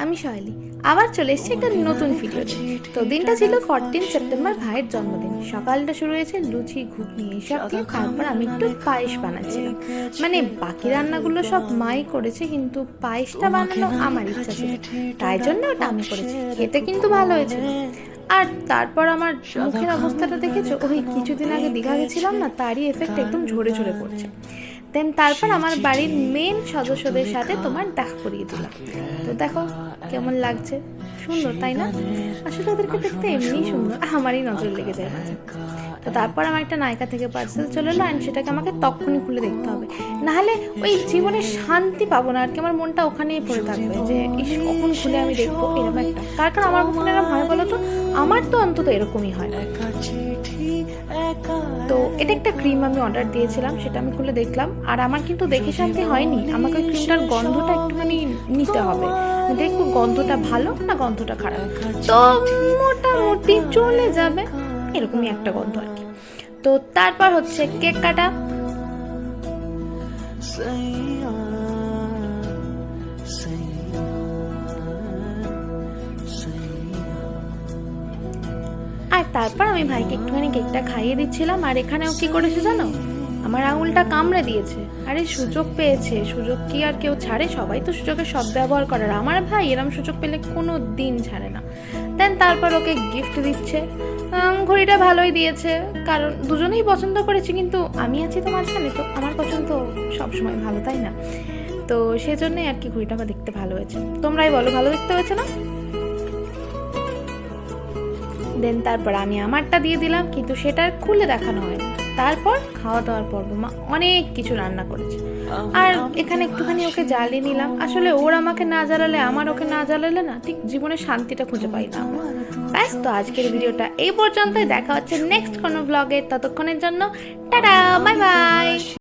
আমি সহেলি আবার চলে এসেছি একটা নতুন ভিডিও। তো দিনটা ছিল 14 সেপ্টেম্বর, ভাইয়ের জন্মদিন। সকালটা শুরু হয়েছে লুচি ঘুগনি এইসব দিয়ে। তারপর আমি একটু পায়েস বানাচ্ছিলাম। মানে বাকি রান্নাগুলো সব মাই করেছে, কিন্তু পায়েসটা বানানো আমার ইচ্ছা ছিল, তাই জন্য ওটা আমি করেছি। খেতে কিন্তু ভালো হয়েছিল। আর তারপর আমার মুখের অবস্থাটা দেখেছো? ওই কিছুদিন আগে দীঘা গেছিলাম না, তারই এফেক্ট একদম ঝরে ঝরে পড়ছে। দেন তারপর আমার বাড়ির মেন সদস্যদের সাথে তোমার দেখা করিয়ে দিলাম। তো দেখো কেমন লাগছে, সুন্দর তাই না? আসলে ওদেরকে দেখতে এমনিই সুন্দর, আমারই নজর লেগে যায় মাঝে। তো তারপর আমার একটা নায়িকা থেকে পার্সেল চলে এলো, অ্যান্ড সেটাকে আমাকে তখনই খুলে দেখতে হবে, নাহলে ওই জীবনে শান্তি পাবো না আর কি। আমার মনটা ওখানেই পড়ে থাকবে যে ইস কখন খুলে আমি দেখবো, এরকম একটা। কার আমার কখন এরকম হয় বলো তো? আমার তো অন্তত এরকমই হয়। তো এটা একটা ক্রিম আমি অর্ডার দিয়েছিলাম, সেটা আমি খুলে দেখলাম। আর আমার কিন্তু দেখে শান্তি হয়নি, আমাকে ওই ক্রিমটার গন্ধটা একটুখানি নিতে হবে, দেখবো গন্ধটা ভালো না গন্ধটা খারাপ। তো মোটামুটি চলে যাবে, এরকমই একটা গন্ধ আর কি। তো তারপর হচ্ছে কেক কাটা। আর তারপর আমি ভাইকে একটুখানি কেকটা খাইয়ে দিচ্ছিলাম। আর এখানেও কি করেছে জানো? আমার আঙুলটা কামড়ে দিয়েছে। আরে সুযোগ পেয়েছে, সুযোগ কি আর কেউ ছাড়ে? সবাই তো সুযোগের সদ্ব্যবহার করার। আমার ভাই এরম সুযোগ পেলে কোনো দিন ছাড়ে না। দেন তারপর ওকে গিফট দিচ্ছে। ঘড়িটা ভালোই দিয়েছে, কারণ দুজনেই পছন্দ করেছি, কিন্তু আমি আছি তো মাঝখানে, তো আমার পছন্দ সবসময় ভালো, তাই না? তো সেজন্যই আর কি ঘড়িটা আমার দেখতে ভালো হয়েছে। তোমরাই বলো, ভালো দেখতে হয়েছে না? দেন তারপর আমি আমারটা দিয়ে দিলাম, কিন্তু সেটা খুলে দেখানো হয়নি। তারপর খাওয়া দাওয়ার পর্ব, মা অনেক কিছু রান্না করেছে। আর এখানে একটুখানি ওকে জ্বালিয়ে নিলাম। আসলে ওর আমাকে না জ্বালালে, আমার ওকে না জ্বালালে না ঠিক জীবনে শান্তিটা খুঁজে পাই না আমরা। ব্যাস, তো আজকের ভিডিওটা এই পর্যন্তই। দেখা হচ্ছে নেক্সট কোনো ব্লগে। ততক্ষণের জন্য টাটা, বাই বাই।